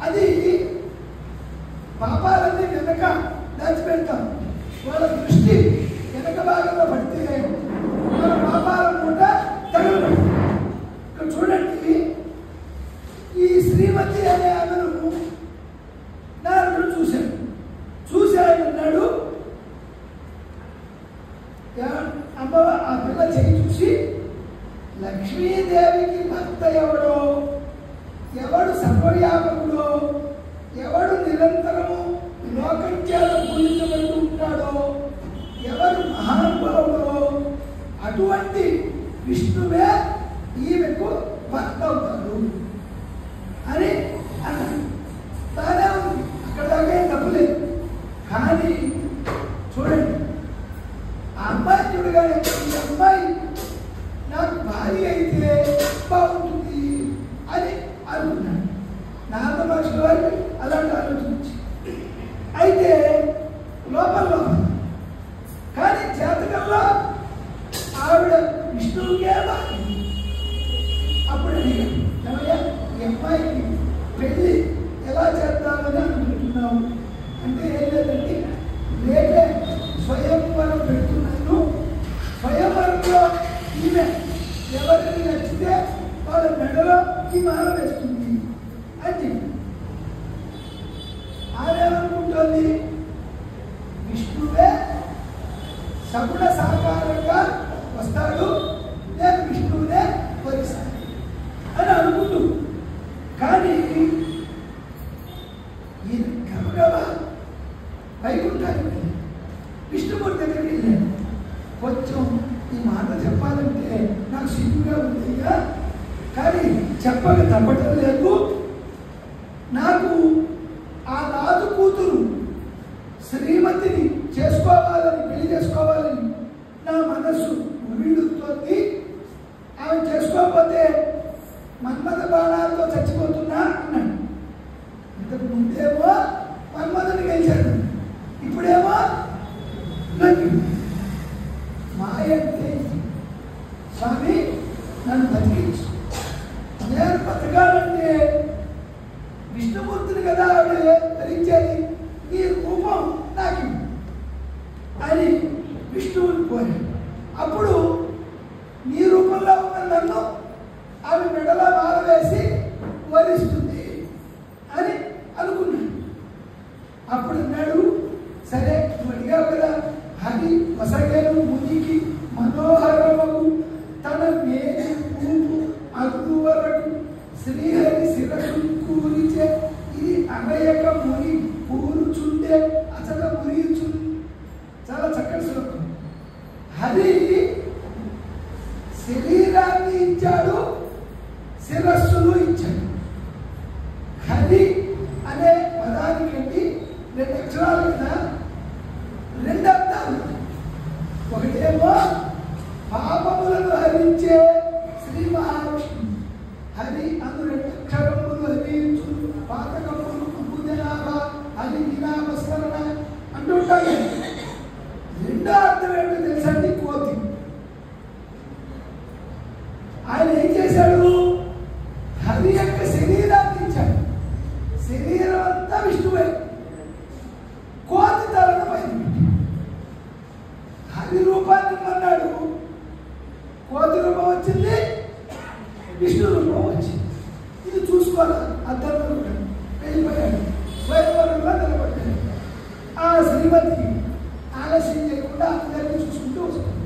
అది పాపాలన్నీ వెనక దాచిపెడతాం. వాళ్ళ దృష్టి వెనక భాగంలో పడితే మన పాపాల మూట తగలబడి. ఇక్కడ చూడండి, ఈ శ్రీమతి అనే ఆమెను నారదుడు చూశాడు. చూసి ఆయన అన్నాడు, అమ్మ ఆ పిల్ల చేయి చూసి, లక్ష్మీదేవికి భర్త ఎవడో, ఎవడు సర్వవ్యాపకుడో, ఎవడు నిరంతరము లోకం చేత పూజించబడుతూ ఉంటాడో, ఎవరు మహానుభావుడో అటువంటి విష్ణువే ఈమెకు భర్త అవుతాడు అని అన్నాడు. బాగానే ఉంది, అక్కడ దాకా ఏం తప్పులేదు. కానీ చూడండి, ఆ అమ్మాయి చూడగానే ఈ అమ్మాయి నాకు భార్య అయితే బాగుంటుంది అని అనుకున్నాడు. నారద మహర్షి వారికి అలాంటి ఆలోచించి అయితే లోపల కానీ జాతకంలో ఆవిడ విష్ణువుకే భార్య. అప్పుడు అడిగాను, ఏమయ్యా ఈ అమ్మాయికి పెళ్లి ఎలా చేద్దామని అనుకుంటున్నావు అంటే, ఏం లేదండి రేపే స్వయంవరం పెడుతున్నాను, స్వయంవరంలో ఈమె ఎవరికి నచ్చితే వాళ్ళ మెడలో ఈ మాల వేస్తుంది అని చెప్పి. ఆమెమనుకుంటోంది, విష్ణువే సగుణ సాకారంగా వస్తాడు, నేను విష్ణువునే వరిస్తాను అని అనుకుంటూ. కానీ ఈ గబగబా వైకుంఠానికి వెళ్ళాడు, విష్ణుమూర్తి దగ్గరికి వెళ్ళాడు. కొంచెం ఈ మాట చెప్పాలంటే నాకు సిగ్గుగా ఉందయ్యా, కానీ చెప్పక తప్పటం లేదు. నాకు ఆ రాజు కూతురు శ్రీమతిని చేసుకోవాలని, పెళ్లి చేసుకోవాలని నా మనస్సు ఉరిడుతోంది. ఆమె చేసుకోకపోతే మన్మథ బాణాలతో చచ్చిపోతున్నా అన్నాడు. ఇంతకు ముందేమో మన్మథుని గెలిచాడు, ఇప్పుడేమో మాయ అంటే స్వామి నన్ను బతికించు, నేను బతకాలంటే విష్ణుమూర్తిని కదా ఆవిడ ధరించేది, నీ రూపం నాకు అని విష్ణువుని కోరాడు. అప్పుడు నీ రూపంలో ఉన్న నన్ను ఆమె మెడలో మాల వేసి వరిస్తుంది అని అనుకున్నాడు. అప్పుడు అన్నాడు, సరే నువ్వు అడిగావు కదా, హరి వసగను మునికి మనోహరము తన మేలు పూపు అగ్గు వరకు శ్రీహరి శిరసు కూరిచే ఇది అనయక ముని పూరుచుండే అసలు మురిచు ఇచ్చాడు, శిరస్సును ఇచ్చాడు. హరి అనే పదానికండి 2 అక్షరాలు కదా, 2 అర్థాలు. ఒకటేమో పాపములను హరించే శ్రీ మహావిష్ణువు. హరి అందు 2 అక్షరములు హరించు పాతకములు అంబుజనాభ హరి వినామస్మరణ అంటూ ఉంటాయి. 2వ అర్థం ఏంటో తెలుసండి? కోతి. ఆయన ఏం చేశాడు? హరి యొక్క శరీరాన్ని ఇచ్చాడు. శరీరం అంతా విష్ణువే, కోతి తలను పైన హరి రూపాన్ని అన్నాడు. కోతి రూపం వచ్చింది, విష్ణు రూపం వచ్చింది. ఇది చూసుకోవాలి. అర్థంలో వెళ్ళిపోయాడు, వైభవంగా నిలబడ్డాడు. ఆ శ్రీమతికి ఆలస్యం చేయకుండా అందరినీ చూసుకుంటూ వస్తుంది.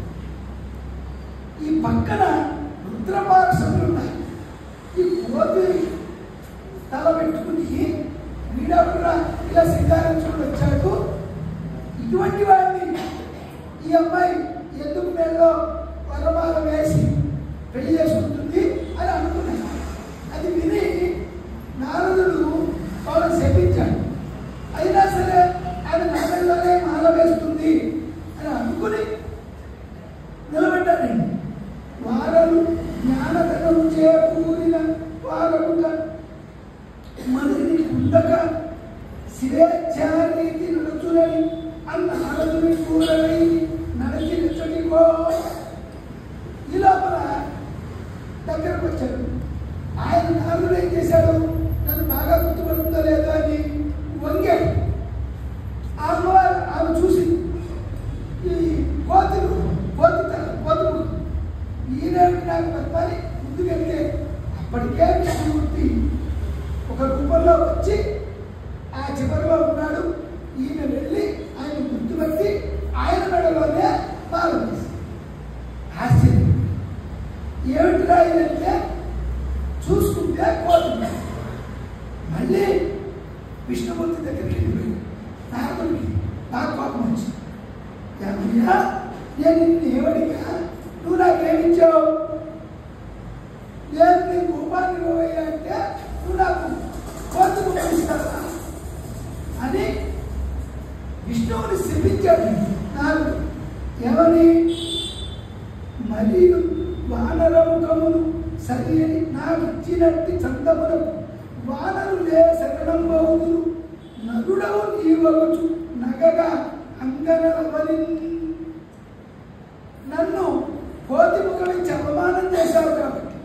ఈ పక్కన రుద్రపార్శ్వములు ఉన్నాయి. ఈ కోతి తల పెట్టుకుని వీడప్పుడు ఇలా సింగారించుకుని వచ్చాడు. ఇటువంటి వాడిని ఈ అమ్మాయి ఎందుకు మేలో వరమాల వేసి పెళ్లి చేసుకుంటుంది అని అనుకున్నాడు. అది విని నారదుడు వాళ్ళని శపించాడు. అయినా సరే ఆయన నారదులనే మాల వేస్తుంది అని అనుకుని నిలబడ్డాడండి. వారలు జ్ఞానధనం చేకూరిన వారముక మదిని కుందక శివేచ్ఛారీతి నడుచులని అన్న నారదుని కూరలై నడిచి నిచ్చటికో. ఈ లోపల దగ్గరకు వచ్చాడు. ఆయన నారదుడు ఏం చేశాడు? నన్ను బాగా గుర్తుపడుతుందో లేదో అని వంగాడు. ఆమె చూసి ఈ కోతి ఈయనేమిటి నాకు పద్మాని ముందుకెళ్తే అప్పటికే విష్ణుమూర్తి ఒక రూపంలో వచ్చి ఆ చివరిలో ఉన్నాడు. ఈయన వెళ్ళి ఆయన గుర్తుపెట్టి ఆయన మెడలోనే మాల వేసి ఆశ్చర్యం. ఏమిటిరా ఇదంటే చూసుకుంటే కోతి. మళ్ళీ విష్ణుమూర్తి దగ్గరికి వెళ్ళిపోయి నారదుడికి నాకు కోపం వచ్చింది. ఏమయ్యా, నేను నిన్ను ఏమడిగా? నువ్వు నాకేమిచ్చావు? నేను నీ రూపాన్ని ఇవ్వయ్యా అంటే నువ్వు నాకు కోతి రూపం ఇస్తావా అని విష్ణువుని శపించాడు నారదుడు. ఏమని? మరియు వానరముఖమును సరి అని నాకు ఇచ్చినట్టు చందములకు వానరులే శరణం బౌదులు నరుడవు నీవవచ్చు నగగా అంగనవని. నన్ను కోతి ముఖం ఇచ్చి అవమానం చేశావు కాబట్టి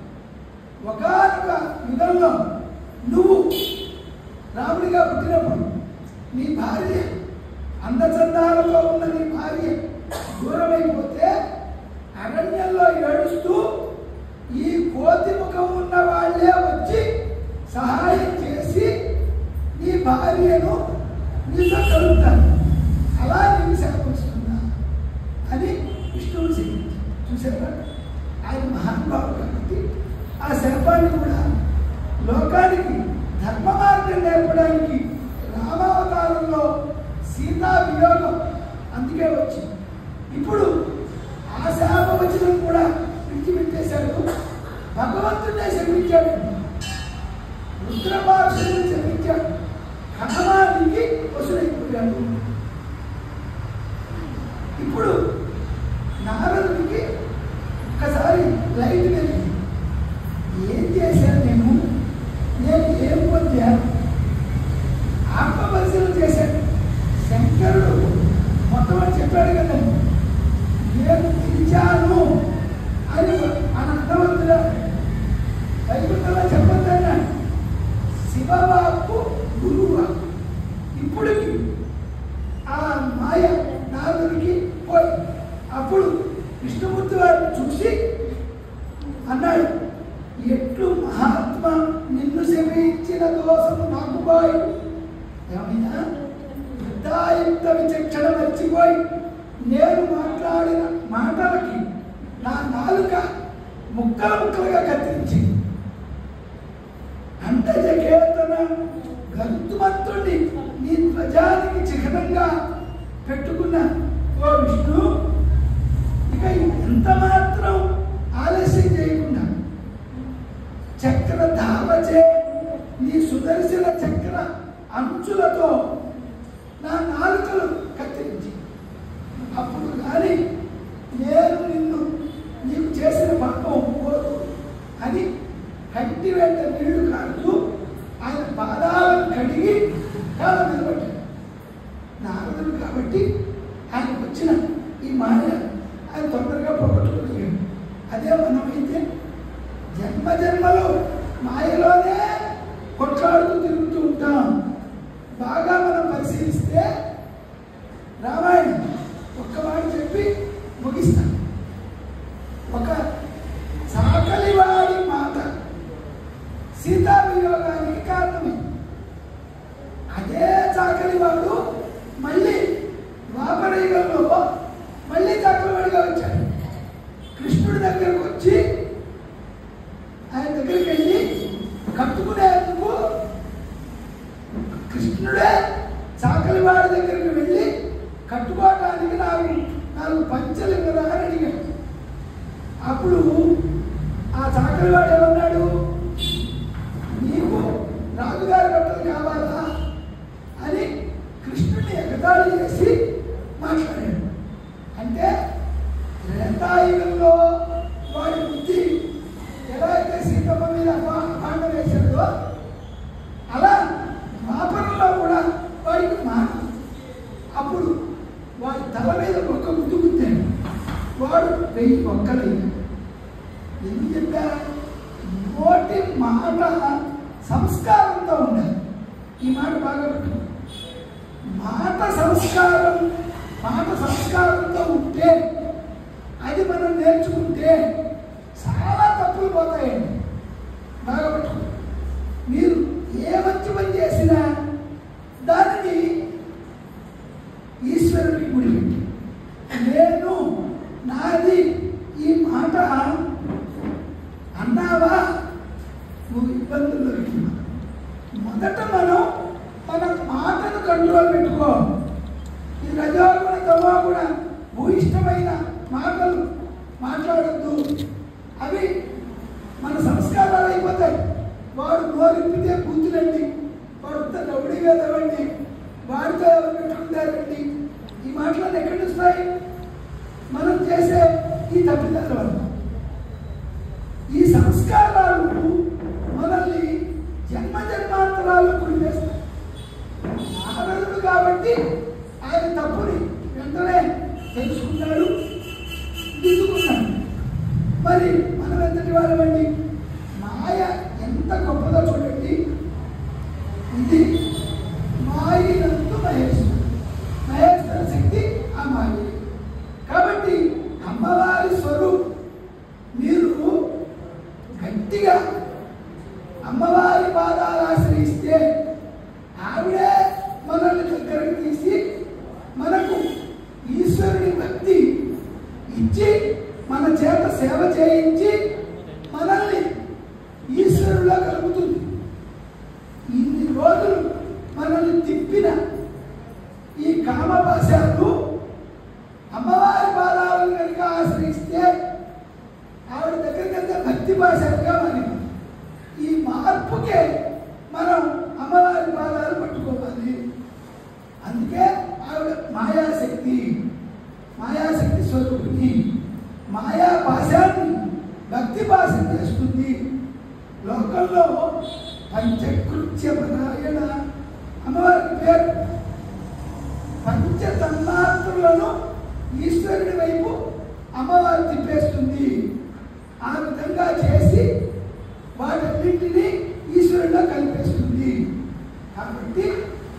ఒకనొక యుగంలో నువ్వు రాముడిగా పుట్టినప్పుడు నీ భార్య అందచందాలతో ఉన్న నీ భార్య దూరమైపోతే అరణ్యంలో ఏడుస్తూ ఈ కోతి ముఖం ఉన్న వాళ్ళే వచ్చి సహాయం చేసి నీ భార్యను నీతో కలుపుతాను. అలా నీకు శాపమిస్తున్నా అని విష్ణువుని శపించారు. చూసారా? ఆయన మహానుభావుడు కాబట్టి ఆ శాపాన్ని కూడా లోకానికి ధర్మ మార్గం నేర్పడానికి రామావతారంలో సీతా వియోగం అందుకే వచ్చింది. ఇప్పుడు ఆ శాపవచనం కూడా విడిచిపెట్టేశాడు. భగవంతుడే శపించాడు, రుద్రపార్శ్వని శపించాడు, హనుమానికి వసుడైపోయాడు. ఇప్పుడు నారదుడికి ఒక్కసారి లైట్ వెళ్ళింది. ఏం చేశాను నేను ఏం పొందాను? ఆత్మపరిశీలన చేశాడు. శంకరుడు మొట్టమొదటి చెప్పాడు కదండి, నేను పిలిచాను అని అర్థవంతుడా వైకుంఠంలో చెప్పొద్దన్నాడు. శివవాక్కు గురువాక్కు. ఇప్పుడు ఆ మాయ నారదుడికి పోయి అప్పుడు విష్ణుమూర్తి వారిని చూసి అన్నాడు, ఎట్లు మహాత్మ నిన్ను శపించిన దోషము నాకు పోయి. ఏమైనా వృద్ధాయుక్త విచక్షణ మర్చిపోయి నేను మాట్లాడిన మాటలకి నా నాలుక ముక్కలు ముక్కలుగా కత్తిరించి అంటజకేతన గంతుమంతుడిని నీ ధ్వజానికి చిహ్నంగా పెట్టుకున్న ఓ విష్ణు, ఇక ఎంత మాత్రం ఆలస్యం చేయకుండా ఒంటరిగా వచ్చాడు. కృష్ణుడి దగ్గరకు వచ్చి ఆయన దగ్గరికి వెళ్ళి కట్టుకునేందుకు కృష్ణుడే చాకలివాడి దగ్గరికి వెళ్ళి కట్టుకోవటానికి నాలుగు పంచెలు కదా అని అడిగాడు. అప్పుడు ఆ చాకలివాడు ఏమన్నాడు, నీకు రాజుగారి బట్టలు కావాలా అని కృష్ణుడిని ఎగతాళి చేసి మాట్లాడాడు. అంటే త్రేతాయుగంలో వాడి బుద్ధి ఎలా అయితే సీతమ్మ మీద అపాండం వేశాడో అలా ద్వాపరంలో కూడా వాడికి అప్పుడు వాడి తల మీద ఒక్క ముద్దు గుద్దాడు. వాడు 1000 ఒక్కలయ్యాడు. ఎందుకు చెప్పారా? నోటి మాట సంస్కారంతో ఉండాలి. ఈ మాట బాగా పెట్టు. మాట సంస్కారంతో ఉంటే అది మనం నేర్చుకుంటే చాలా తప్పులు పోతాయండి. బాగా పెట్టు. మీరు ఏ మంచి పని చేసినా దానిని ఈశ్వరుడికి గుడిపెట్టి నేను నాది ఈ మాట అన్నావా నువ్వు ఇబ్బందుల్లో పెట్టినా. మొదట మన మాటను కంట్రోల్ పెట్టుకో. ఈ రజోగుణ తమోగుణ భూయిష్టమైన మాటలు మాట్లాడద్దు. అవి మన సంస్కారాలు అయిపోతాయి. వాడు నోరిప్పితే కూతురండి, వాడు రౌడీ వేదవండి, వాడితో ఎవరు పెట్టుకుంటారండి. ఈ మాటలు ఎక్కడి వస్తాయి? మనం చేసే ఈ తప్పిదాల వల్ల. ఈ సంస్కారాలు మనల్ని జన్మాంతరాలు కుడిపేస్తాయి. నారదుడు కాబట్టి ఆయన తప్పుని వెంటనే తెలుసుకున్నాడు, దిద్దుకున్నాడు. మరి మనం ఎంతటి వాళ్ళమండి? మాయ ఎంత గొప్పదో చూడండి. ఇది మాయినందు మహేశ్వర శక్తి ఆ మాయ. కాబట్టి అమ్మవారి స్వరూపం మీరు గట్టిగా అమ్మవారి పాదాలు ఆశ్రయిస్తే ఆవిడే మనల్ని దగ్గరకు తీసి మనకు ఈశ్వరుని భక్తి ఇచ్చి మన చేత సేవ చేయించి మనల్ని ఈశ్వరులా కలుగుతుంది. ఇన్ని రోజులు మనల్ని తిప్పిన ఈ కామపాశాలు అమ్మవారి పాదాలను కనుక ఆశ్రయిస్తే ఆవిడ దగ్గరికి వెళ్తే భక్తి పాశాలుగా మారింది. ఈ మార్పుకే మనం అమ్మవారి పాదాలు పట్టుకోవాలి. అందుకే ఆవిడ మాయాశక్తి స్వరూపిణి. మాయా పాశాన్ని భక్తి పాశం చేస్తుంది. లోకంలో పంచకృత్యపరాయణ అమ్మవారి పేరు. పంచతన్మాత్రులను ఈశ్వరుడి వైపు అమ్మవారు తిప్పేస్తుంది. ఆ విధంగా చేసి వాటన్నింటినీ ఈశ్వరుడిలో కలిపేస్తుంది. కాబట్టి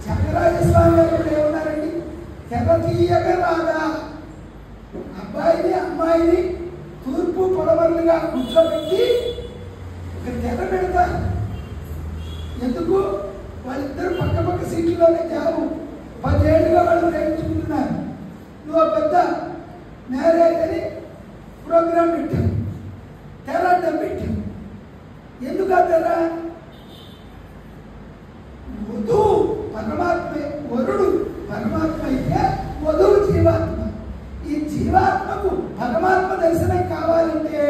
త్యాగరాజస్వామి గారు ఏమన్నారండి? తెర తీయక రాదా, అబ్బాయిని అమ్మాయిని తూర్పు పొడవర్లుగా కూర్చోబెట్టి ఒక తెర పెడతారు. ఎందుకు? వాళ్ళిద్దరు పక్క పక్క సీట్లోనే జాబు 10 ఏళ్ళుగా వాళ్ళు ప్రేమించుకుంటున్నారు. నువ్వు పెద్ద మ్యారేజ్ అని ప్రోగ్రాం పెట్టావు, తెర అడ్డం పెట్టావు. ఎందుకు ఆ తెర? వధువు పరమాత్మే, వరుడు పరమాత్మ అయితే వధువు జీవాత్మ. ఈ జీవాత్మకు పరమాత్మ దర్శనం కావాలంటే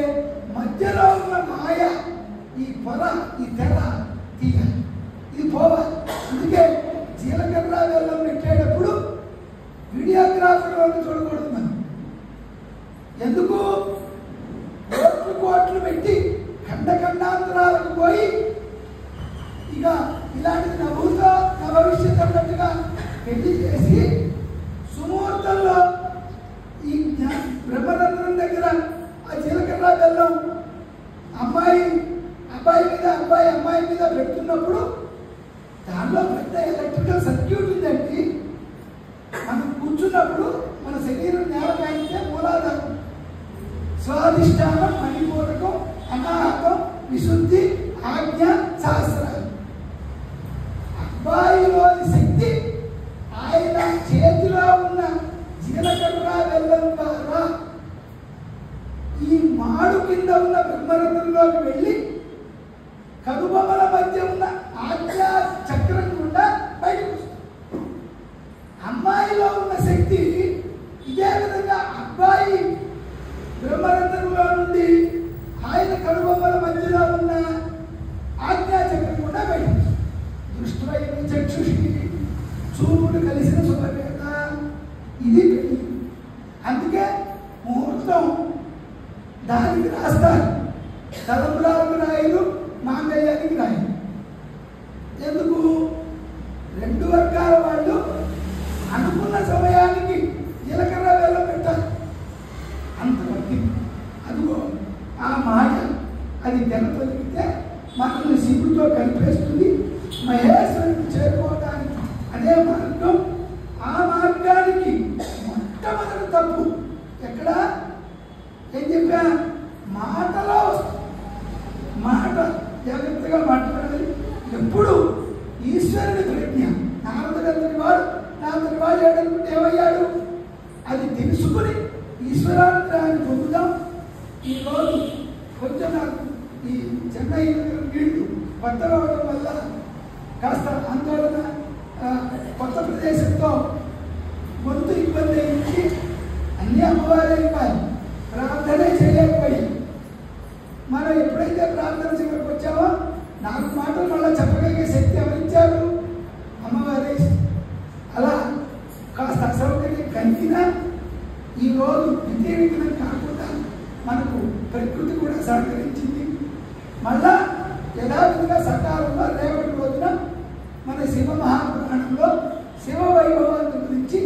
మధ్యలో ఉన్న మాయ, ఈ పొర, ఈ తెర తీయాలి, ఇది పోవాలి. అందుకే జీలకర్ర బెల్లం పెట్టేటప్పుడు వీడియోగ్రాఫర్ వాళ్ళు చూడకూడదు. మనం ఎందుకు? కోట్లు పెట్టి ఖండాంతరాలకు పోయి ఇక ఇలాంటి నవ్వుతో నా భవిష్యత్ అన్నట్టుగా పెళ్లి చేసి సుముహూర్తంలో ఈ బ్రహ్మరంధ్రం దగ్గర ఆ జీలకర్ర బెల్లం అబ్బాయి అమ్మాయి మీద పెడుతున్నప్పుడు దానిలో పెద్ద ఎలక్ట్రికల్ సర్క్యూట్ ఉందండి. మనం కూర్చున్నప్పుడు మన శరీరం నేల కాయితే మూలాధారం, స్వాధిష్టానం, మణిపూరకం, అనాహతం, విశుద్ధి, ఆజ్ఞ, సహస్రాలు. అబ్బాయిలోని శక్తి ఆయన చేతిలో ఉన్న జీలకర్ర బెల్లం ద్వారా మాడు కింద ఉన్న బ్రహ్మరంధ్రంలోకి వెళ్ళి కనుబొమ్మల మధ్య ఉన్న ఆజ్ఞా చక్రం గుండా బయటకు వస్తుంది. అమ్మాయిలో ఉన్న శక్తి ఇదే విధంగా అబ్బాయి బ్రహ్మరంధ్రంలో నుండి ఆయన కనుబొమ్మల మధ్యలో ఉన్న ఆజ్ఞా చక్రం కూడా బయటకు వస్తుంది. దృష్టివైన చక్షుషి, చూపుడు కలిసిన శుభవేళ, ఇది పెళ్లి. అందుకే ముహూర్తం దానికి రాస్తారు. తలంబ్రాలకు రాయలు, మాంగళ్యానికి రాయలు. ఎందుకు? రెండు వర్గాల వాళ్ళు అనుకున్న సమయానికి జీలకర్ర వేలం పెట్టాలి. అంతవరకు అదిగో ఆ మాయ అది తెలతొలిగితే మనల్ని శివుడితో కలిపేస్తుంది. మహేశ్వరుడికి చేరుకోవడానికి అదే మార్గం. ఆ మార్గానికి మొట్టమొదటి తప్పు ఎక్కడ? ఏం చెప్పా? మాటలో వస్తుంది. మాట జాగ్రత్తగా మాట్లాడాలి. ఎప్పుడు ఈశ్వరుడి ప్రజ్ఞ. నారదుడంతటి వాడు ఏడనుకుంటే ఏమయ్యాడు? అది తెలుసుకుని ఈశ్వరాన్ని పొందుదాం. ఈరోజు కొంచెం నాకు ఈ చెన్నై నీళ్లు కొత్త రావడం వల్ల కాస్త ఆందోళన, కొత్త ప్రదేశంతో గొంతు ఇబ్బంది అయింది. అన్ని అమ్మవారే ఇవ్వాలి, ప్రార్థనే చేయలేకపోయి. మనం ఎప్పుడైతే ప్రార్థన చేయడానికి వచ్చామో 4 మాటలు మళ్ళీ చెప్పగలిగే శక్తి ఎవరిచ్చారు? అమ్మవారే. అలా కాస్త అసౌకర్యం కలిగినా ఈరోజు విధివిఘ్నం కాకుండా మనకు ప్రకృతి కూడా సహకరించింది. మళ్ళా యథావిధిగా సకాలంలో రేపటి రోజున మన శివ మహాపురాణంలో శివ వైభవాన్ని గురించి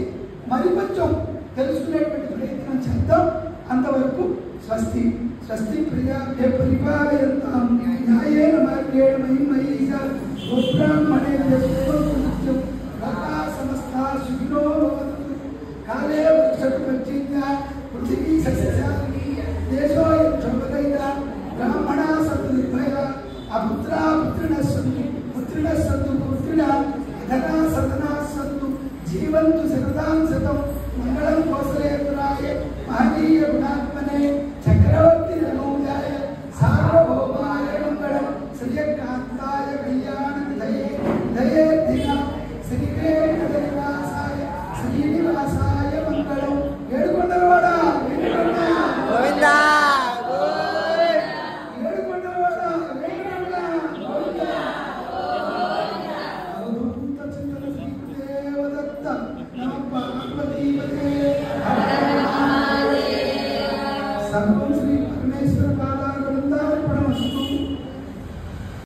మరి కొంచెం తెలుసుకునేటువంటి ప్రయత్నం చేద్దాం. అంతవరకు స్వస్తి స్వస్తి ప్రజాభ్య పరిపాలయంతాం న్యాయేన మార్గేణ మహిమహీషా గోబ్రాహ్మణేభ్య శుభం లోకా సమస్తా సుఖినో భవంతు. కాలే వృక్షతు పర్జన్య పృథివీ సస్యశాలినీ దేశోయం శోభదైత బ్రాహ్మణా సంతు నిర్భయా అపుత్రా పుత్రిణః సంతు పుత్రిణా ధనా సదనా సంతు జీవంతు శరదాం శతం. మంగళం కోసలేంద్రాయ మహనీయ గుణాత్మనే చక్రవర్తి రఘుజాయ సార్వభౌమాయ మంగళం. శ్రీకాంతాయ కళ్యాణ దయే దిన శ్రీవేంకటనివాసాయ శ్రీనివాసాయ మంగళం. ఏడుకొండలవాడ గోవిందా, ఏడుకొండలవాడ గోవిందా. అవధూత చింతన శ్రీదేవదత్త నమ